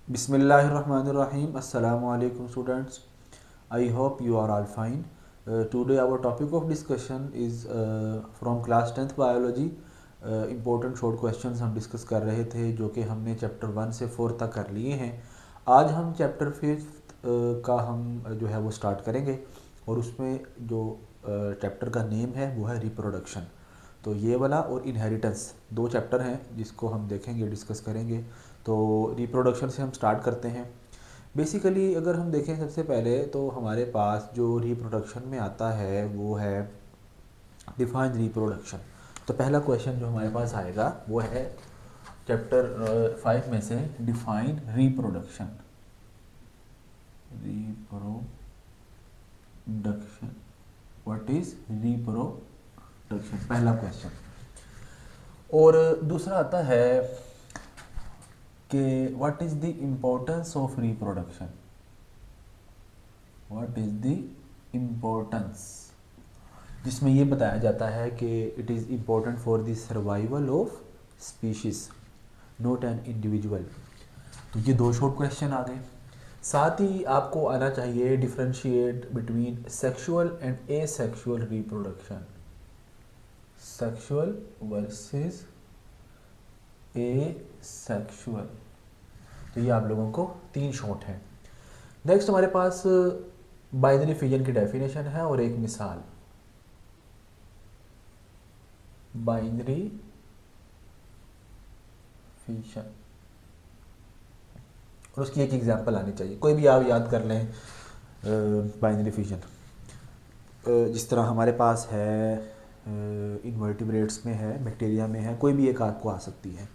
Bismillahirrahmanirrahim. Assalamu alaikum students. I hope you are all fine. Today our topic of discussion is from class 10th biology. Important short questions हम discuss कर रहे थे जो कि हमने chapter 1 से 4 तक कर लिए हैं। आज हम चैप्टर 5 का हम जो है वो स्टार्ट करेंगे और उसमें जो चैप्टर का नेम है वो है रिप्रोडक्शन। तो ये वाला और इनहेरिटेंस दो चैप्टर हैं जिसको हम देखेंगे, डिस्कस करेंगे। तो रिप्रोडक्शन से हम स्टार्ट करते हैं। बेसिकली अगर हम देखें सबसे पहले तो हमारे पास जो रिप्रोडक्शन में आता है वो है डिफाइन रिप्रोडक्शन। तो पहला क्वेश्चन जो हमारे पास आएगा वो है चैप्टर 5 में से define reproduction. Reproduction, what is reproduction, पहला क्वेश्चन। और दूसरा आता है कि what is the importance of reproduction. What is the importance, जिसमें ये बताया जाता है कि it is important for the survival of species not an individual. तो ये दो शॉर्ट क्वेश्चन आ गए। साथ ही आपको आना चाहिए differentiate between sexual and asexual reproduction, sexual versus asexual. तो ये आप लोगों को 3 शॉर्ट हैं। नेक्स्ट हमारे पास बाइनरी फिजन की डेफिनेशन है और एक मिसाल। बाइनरी फिजन और उसकी एक एग्जांपल आनी चाहिए, कोई भी आप याद कर लें। बाइनरी फिजन जिस तरह हमारे पास है इनवर्टिब्रेट्स में है, बैक्टीरिया में है, कोई भी एक आपको आ सकती है।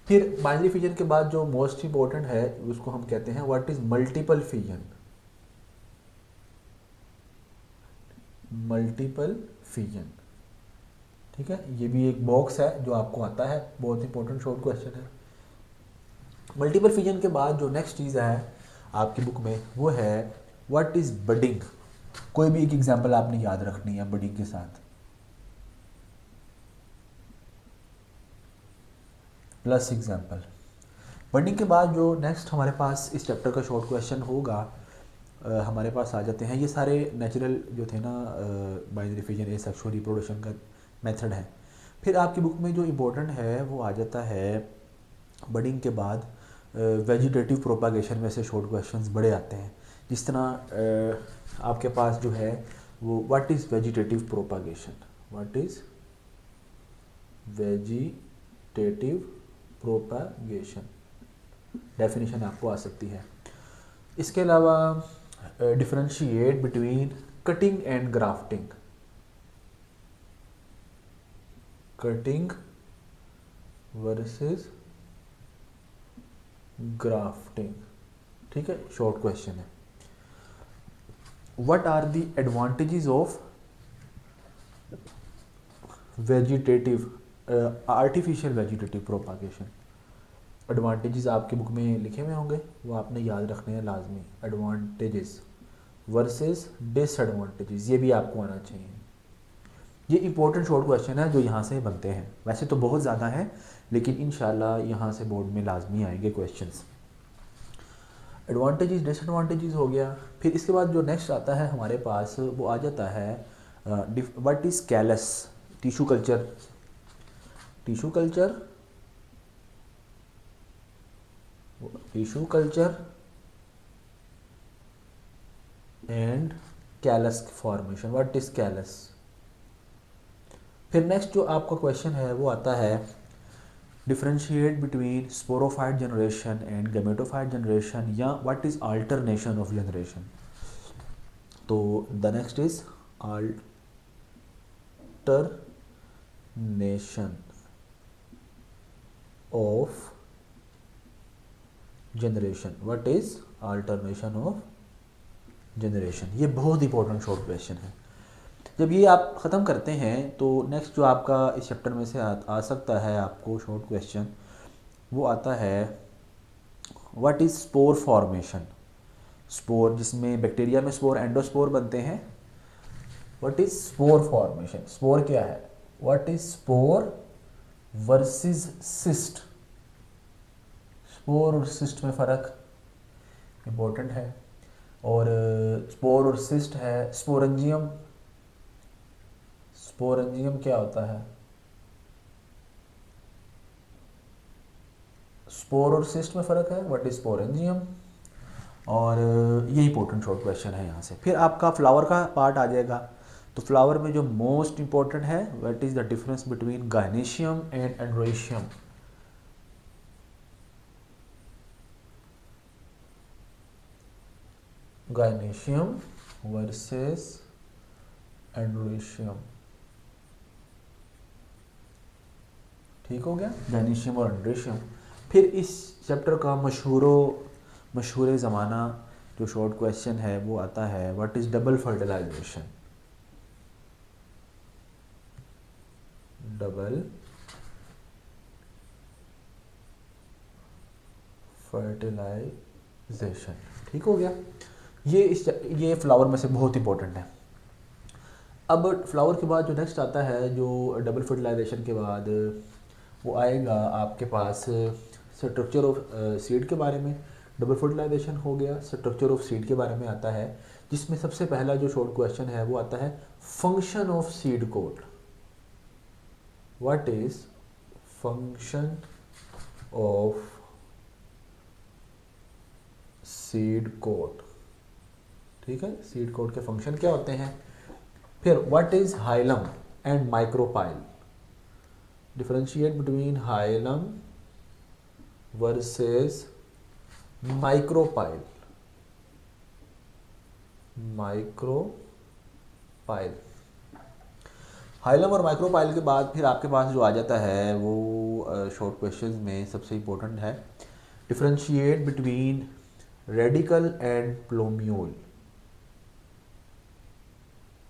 फिर बाइनरी फिजन के बाद जो मोस्ट इंपॉर्टेंट है उसको हम कहते हैं what is multiple fission. Multiple fission, ठीक है, ये भी एक बॉक्स है जो आपको आता है, बहुत इंपॉर्टेंट शॉर्ट क्वेश्चन है। मल्टीपल फिजन के बाद जो नेक्स्ट चीज़ है आपकी बुक में वो है व्हाट इज बडिंग। कोई भी एक एग्जांपल आपने याद रखनी है बडिंग के साथ, प्लस एग्जांपल। बडिंग के बाद जो नेक्स्ट हमारे पास इस चैप्टर का शॉर्ट क्वेश्चन होगा हमारे पास आ जाते हैं। ये सारे नेचुरल जो थे ना बाइनरी फिजन, एसेक्सुअल रिप्रोडक्शन का मेथड है। फिर आपकी बुक में जो इम्पोर्टेंट है वो आ जाता है बडिंग के बाद वेजिटेटिव प्रोपागेशन में से शॉर्ट क्वेश्चंस बड़े आते हैं। जिस तरह आपके पास जो है वो what is vegetative propagation, what is vegetative propagation, definition आपको आ सकती है। इसके अलावा differentiate between cutting and grafting, cutting versus grafting, ठीक है, शॉर्ट क्वेश्चन है। What are the advantages of vegetative artificial vegetative propagation. Advantages आपकी बुक में लिखे हुए होंगे, वो आपने याद रखने हैं लाजमी। एडवांटेजेस वर्सेस डिसएडवांटेजेस, ये भी आपको आना चाहिए। ये इंपॉर्टेंट शॉर्ट क्वेश्चन है जो यहाँ से बनते हैं। वैसे तो बहुत ज़्यादा है लेकिन इंशाल्लाह यहाँ से बोर्ड में लाजमी आएंगे क्वेश्चंस। एडवांटेजेस डिसएडवांटेजेस हो गया। फिर इसके बाद जो नेक्स्ट आता है हमारे पास वो आ जाता है what is callus, tissue culture. Tissue culture, tissue culture and callus formation, what is callus. फिर नेक्स्ट जो आपका क्वेश्चन है वो आता है differentiate between sporophyte generation and gametophyte generation, या what is alternation of generation. तो the next is alternation of generation, what is alternation of generation. ये बहुत इंपॉर्टेंट शॉर्ट क्वेश्चन है। जब ये आप ख़त्म करते हैं तो नेक्स्ट जो आपका इस चैप्टर में से आ सकता है आपको शॉर्ट क्वेश्चन, वो आता है what is spore formation. Spore, जिसमें बैक्टीरिया में स्पोर एंडोस्पोर बनते हैं, what is spore formation. Spore क्या है, what is spore versus cyst. Spore और सिस्ट में फ़र्क इम्पोर्टेंट है। और स्पोर और सिस्ट है, स्पोरेंजियम, स्पोरेंजियम क्या होता है? स्पोर और सिस्ट में फ़र्क है, व्हाट इज स्पोरेंजियम। और ये इंपॉर्टेंट शॉर्ट क्वेश्चन है यहाँ से। फिर आपका फ्लावर का पार्ट आ जाएगा। तो फ्लावर में जो मोस्ट इंपॉर्टेंट है, what is the difference between gynoecium and androecium. Gynoecium versus androecium, ठीक हो गया, गायनेशियम और एंड्रोइशियम। फिर इस चैप्टर का मशहूर ज़माना जो शॉर्ट क्वेश्चन है वो आता है, what is double fertilisation. Double fertilisation, ठीक हो गया। ये फ्लावर में से बहुत इंपॉर्टेंट है। अब फ्लावर के बाद जो नेक्स्ट आता है, जो डबल फर्टिलाइजेशन के बाद वो आएगा आपके पास स्ट्रक्चर ऑफ सीड के बारे में। डबल फर्टिलाइजेशन हो गया, स्ट्रक्चर ऑफ सीड के बारे में आता है, जिसमें सबसे पहला जो शॉर्ट क्वेश्चन है वो आता है function of seed coat. What is function of seed coat, ठीक है, सीड कोट के फंक्शन क्या होते हैं। फिर what is hilum and micropyle, differentiate between hilum versus micropyle. Micropyle, hilum और माइक्रोपाइल के बाद फिर आपके पास जो आ जाता है वो शॉर्ट क्वेश्चंस में सबसे इंपॉर्टेंट है, differentiate between radicle and plumule.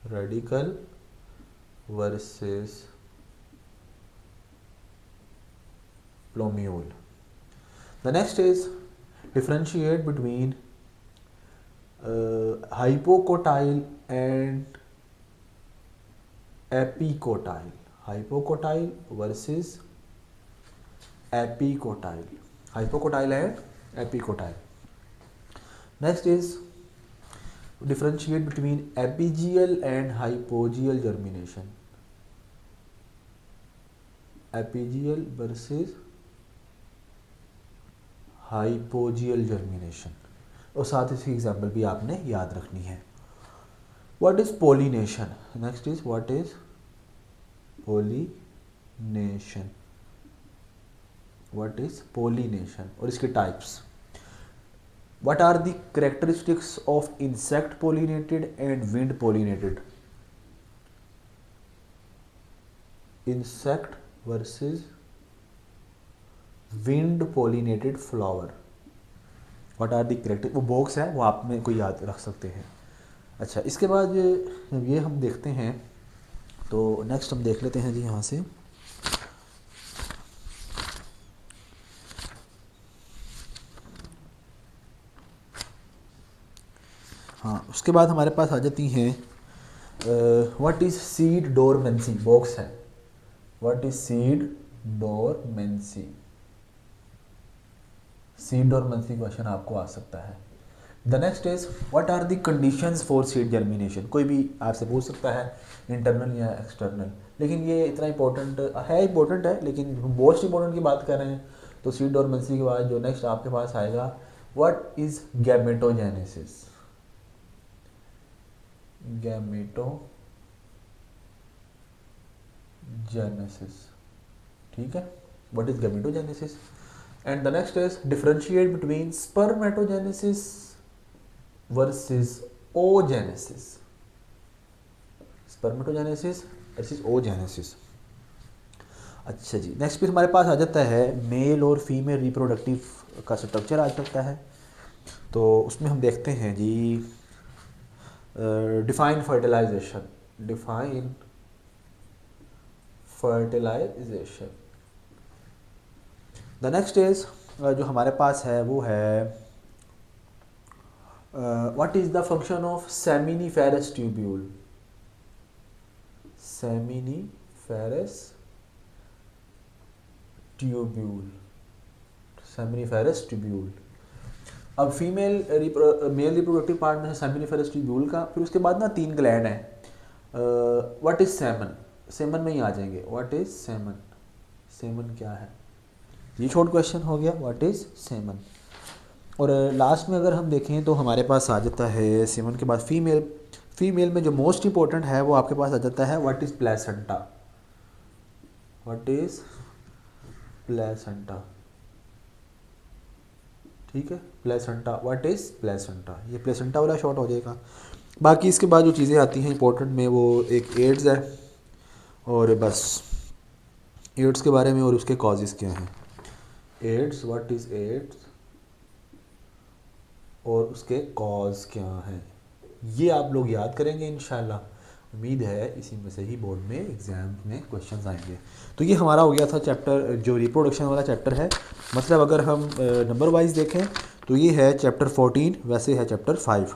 Radicle versus plumule. The next is differentiate between hypocotyl and epicotyl. Hypocotyl versus epicotyl. Hypocotyl and epicotyl. Next is differentiate between epigeal and hypogeal germination. Epigeal versus hypogeal germination, और साथ इसकी example भी आपने याद रखनी है। What is pollination, next is what is pollination. What is pollination और इसके types. What are the characteristics of insect pollinated and wind pollinated. Insect versus wind pollinated flower, what are the correct, वो box है वो आप में कोई याद रख सकते हैं। अच्छा, इसके बाद जब ये हम देखते हैं तो नेक्स्ट हम देख लेते हैं जी यहाँ से। हाँ, उसके बाद हमारे पास आ जाती हैं what is seed dormancy, box है, what is seed dormancy. Seed dormancy question आपको आ सकता है। The next is what are the conditions for seed germination, कोई भी आपसे पूछ सकता है, इंटरनल या एक्सटर्नल, लेकिन ये इतना इंपॉर्टेंट है, लेकिन मोस्ट इंपॉर्टेंट की बात कर रहे हैं तो सीड डोरमेंसी के बाद जो नेक्स्ट आपके पास आएगा, व्हाट इज गैमेटोजेनेसिस। गैमेटोजेनेसिस, ठीक है, what is gametogenesis. And the next is differentiate between spermatogenesis versus oogenesis. Spermatogenesis versus oogenesis. अच्छा जी, नेक्स्ट फिर हमारे पास आ जाता है मेल और फीमेल रिप्रोडक्टिव का स्ट्रक्चर आ सकता है। तो उसमें हम देखते हैं जी define fertilization. Define fertilization. The next is जो हमारे पास है वो है what is the function of seminiferous tubule. Seminiferous tubule, seminiferous tubule. अब फीमेल मेल रिप्रोडक्टिव पार्ट में सेमिनिफेरस ट्यूब्यूल का, फिर उसके बाद ना 3 ग्लैंड हैं। व्हाट इज सेमन, सेमन में ही आ जाएंगे। व्हाट इज सेमन, सेमन क्या है, ये शॉर्ट क्वेश्चन हो गया व्हाट इज सेमन। और लास्ट में अगर हम देखें तो हमारे पास आ जाता है सेमन के बाद फीमेल, फीमेल में जो मोस्ट इंपॉर्टेंट है वो आपके पास आ जाता है what is placenta, what is placenta, ठीक है, प्लेसेंटा, व्हाट इज प्लेसेंटा, ये प्लेसेंटा वाला शॉर्ट हो जाएगा। बाकी इसके बाद जो चीज़ें आती हैं इंपॉर्टेंट में वो एक एड्स है, और बस एड्स के बारे में और उसके कॉजेज़ क्या हैं। एड्स, व्हाट इज़ एड्स और उसके कॉज क्या हैं, ये आप लोग याद करेंगे इंशाल्लाह। उम्मीद है इसी में से ही बोर्ड में एग्ज़ाम में क्वेश्चंस आएंगे। तो ये हमारा हो गया था चैप्टर, जो रिप्रोडक्शन वाला चैप्टर है। मतलब अगर हम नंबर वाइज देखें तो ये है चैप्टर 14, वैसे है चैप्टर 5।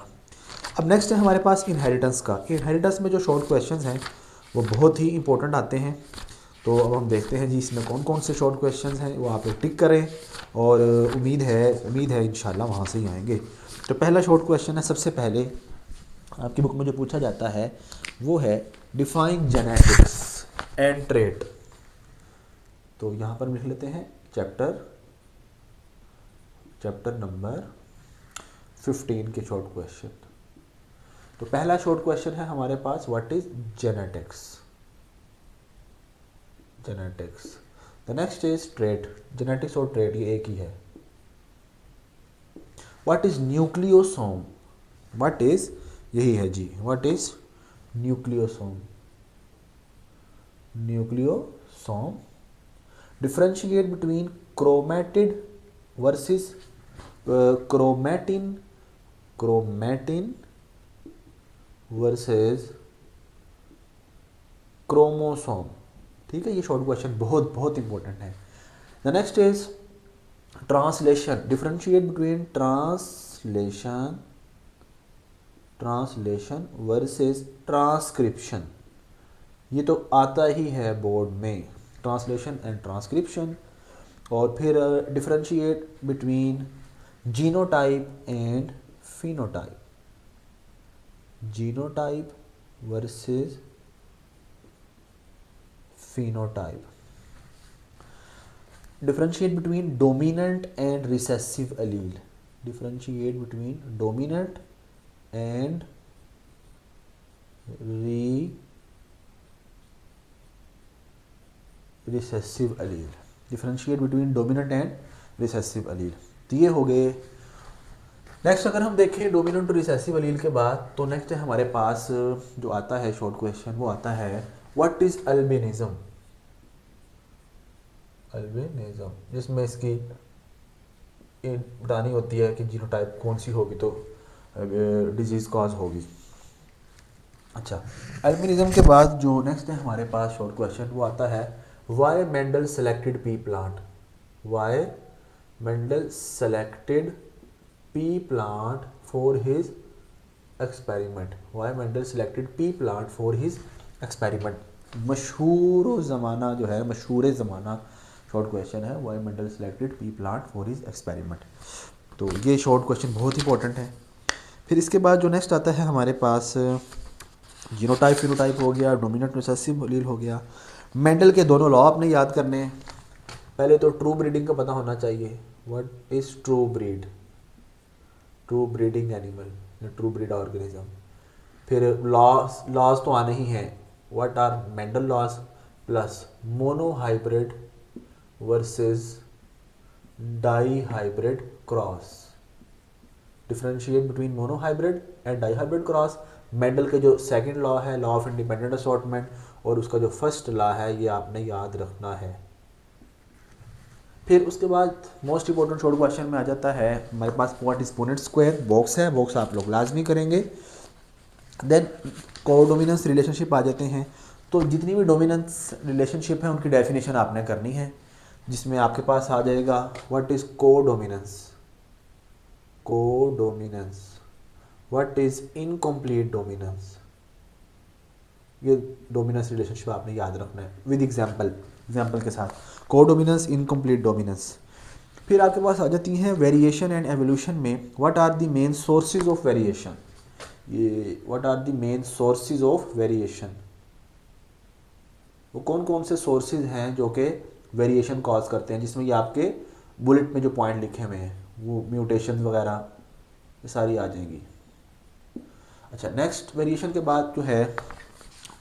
अब नेक्स्ट है हमारे पास इनहेरिटेंस का। इनहेरिटेंस में जो शॉर्ट क्वेश्चंस हैं वो बहुत ही इंपॉर्टेंट आते हैं। तो अब हम देखते हैं जी इसमें कौन कौन से शॉर्ट क्वेश्चंस हैं, वो आप लोग टिक करें, और उम्मीद है इंशाल्लाह वहाँ से ही आएंगे। तो पहला शॉर्ट क्वेश्चन है, सबसे पहले आपकी बुक में जो पूछा जाता है वो है डिफाइन जेनेटिक्स एंड ट्रेट। तो यहाँ पर लिख लेते हैं चैप्टर नंबर 15 के शॉर्ट क्वेश्चन। तो पहला शॉर्ट क्वेश्चन है हमारे पास what is genetics, genetics. The next is trait, genetics और ट्रेट ये एक ही है। What is nucleosome, what is, यही है जी, what is nucleosome, nucleosome. Differentiate between chromatid versus chromatin versus chromosome, ठीक है। ये शॉर्ट क्वेश्चन बहुत बहुत इंपॉर्टेंट है। The next is translation, differentiate between translation versus transcription. ये तो आता ही है बोर्ड में, ट्रांसलेशन एंड ट्रांसक्रिप्शन। और फिर differentiate between genotype and phenotype, genotype versus phenotype. Differentiate between dominant and recessive allele, differentiate between dominant and recessive allele, differentiate between dominant and recessive allele. तो ये हो गए। नेक्स्ट अगर हम देखें डोमिनेंट और रिसेसिव एलील के बाद, तो नेक्स्ट है हमारे पास जो आता है शॉर्ट क्वेश्चन, वो आता है व्हाट इज अल्बिनिज्म, अल्बिनिज्म, जिसमें इसकी बतानी होती है कि जीनोटाइप कौन सी होगी तो डिजीज कॉज होगी। अच्छा, अल्बिनिज्म के बाद जो नेक्स्ट है हमारे पास शॉर्ट क्वेश्चन, वो आता है why Mendel selected P plant, why Mendel selected P plant for his experiment, why Mendel selected P plant for his experiment. मशहूर ज़माना जो है, मशहूर ज़माना शॉर्ट क्वेश्चन है, why Mendel selected P plant for his experiment. तो ये short question बहुत इंपॉर्टेंट है। फिर इसके बाद जो नेक्स्ट आता है हमारे पास जीनोटाइप फिनोटाइप हो गया, डोमिनेंट रिसेसिव एलील हो गया। मेंडल के दोनों लॉ आपने याद करने हैं। पहले तो ट्रू ब्रीडिंग का पता होना चाहिए, what is true breed, true breeding animal या ट्रू ब्रीड ऑर्गेनिज्म। फिर लॉज तो आने ही हैं, what are Mendel laws, plus monohybrid versus dihybrid cross, differentiate between monohybrid and dihybrid cross. Mendel के जो सेकंड लॉ है, लॉ ऑफ इंडिपेंडेंट असॉर्टमेंट, और उसका जो फर्स्ट लॉ है ये आपने याद रखना है। फिर उसके बाद मोस्ट इंपॉर्टेंट शॉर्ट क्वेश्चन में आ जाता है हमारे पास what is Punnett square, box है, बॉक्स आप लोग लाजमी करेंगे। देन कोडोमिनेंस रिलेशनशिप आ जाते हैं। तो जितनी भी डोमिनेंस रिलेशनशिप है उनकी डेफिनेशन आपने करनी है, जिसमें आपके पास आ जाएगा what is codominance, codominance, what is incomplete dominance. ये डोमिनेंस रिलेशनशिप आपने याद रखना है विद एग्जाम्पल के साथ, कोडोमिनेंस, इनकम्प्लीट डोमिनेंस। फिर आपके पास आ जाती हैं वेरिएशन एंड एवोल्यूशन में, what are the main sources of variation. ये what are the main sources of variation, वो कौन कौन से सोर्सेज हैं जो कि वेरिएशन कॉज करते हैं, जिसमें ये आपके बुलेट में जो पॉइंट लिखे हुए हैं वो म्यूटेशन वगैरह ये सारी आ जाएंगी। अच्छा, नेक्स्ट वेरिएशन के बाद जो है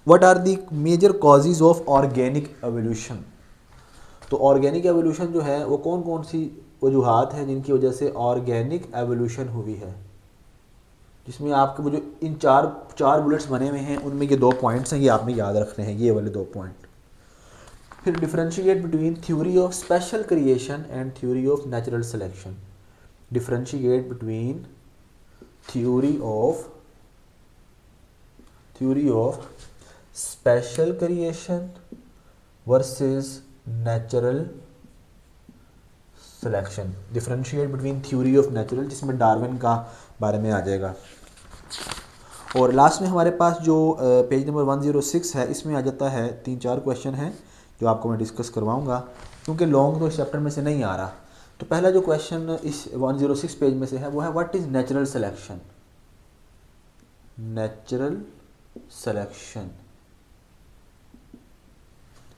what are the major causes of organic evolution. तो ऑर्गेनिक एवोल्यूशन जो है वो कौन कौन सी वजूहात हैं जिनकी वजह से ऑर्गेनिक एवोल्यूशन हुई है, जिसमें आपके वो जो इन चार बुलेट्स बने हुए हैं उनमें ये 2 पॉइंट्स हैं, ये आपने याद रखने हैं, ये वाले 2 पॉइंट। फिर differentiate between theory of special creation and theory of natural selection. Differentiate between theory of special creation versus natural selection. Differentiate between theory of natural, जिसमें डार्विन का बारे में आ जाएगा। और लास्ट में हमारे पास जो पेज नंबर 106 है, इसमें आ जाता है 3-4 क्वेश्चन हैं जो आपको मैं डिस्कस करवाऊंगा, क्योंकि लॉन्ग तो इस चैप्टर में से नहीं आ रहा। तो पहला जो क्वेश्चन इस 106 पेज में से है वो है what is natural selection. Natural selection,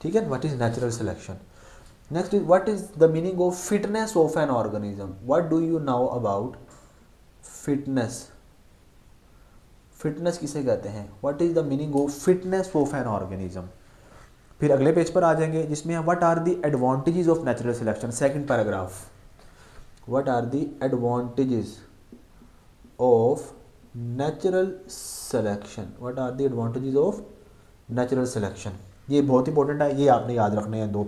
ठीक है, what is natural selection. Next is what is the meaning of fitness of an organism. What do you know about fitness. Fitness किसे कहते हैं, what is the meaning of fitness of an organism. फिर अगले page पर आ जाएंगे जिसमें what are the advantages of natural selection. Second paragraph, what are the advantages of natural selection. What are the advantages of natural selection, ये बहुत important है, ये आपने याद रखने हैं 2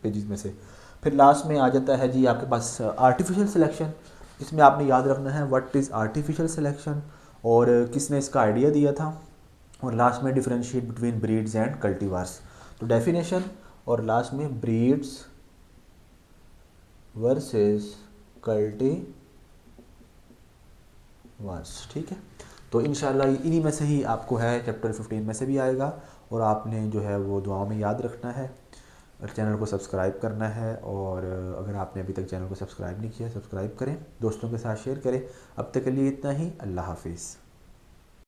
पेजेस में से। फिर लास्ट में आ जाता है जी आपके पास आर्टिफिशियल सिलेक्शन, इसमें आपने याद रखना है व्हाट इज़ आर्टिफिशियल सिलेक्शन और किसने इसका आइडिया दिया था। और लास्ट में differentiate between breeds and cultivars. तो डेफिनेशन और लास्ट में ब्रीड्स वर्सेस कल्टीवार्स, ठीक है। तो इंशाल्लाह इन्हीं में से ही आपको है, चैप्टर 15 में से भी आएगा, और आपने जो है वो दुआओं में याद रखना है, चैनल को सब्सक्राइब करना है। और अगर आपने अभी तक चैनल को सब्सक्राइब नहीं किया, सब्सक्राइब करें, दोस्तों के साथ शेयर करें। अब तक के लिए इतना ही, अल्लाह हाफिज़।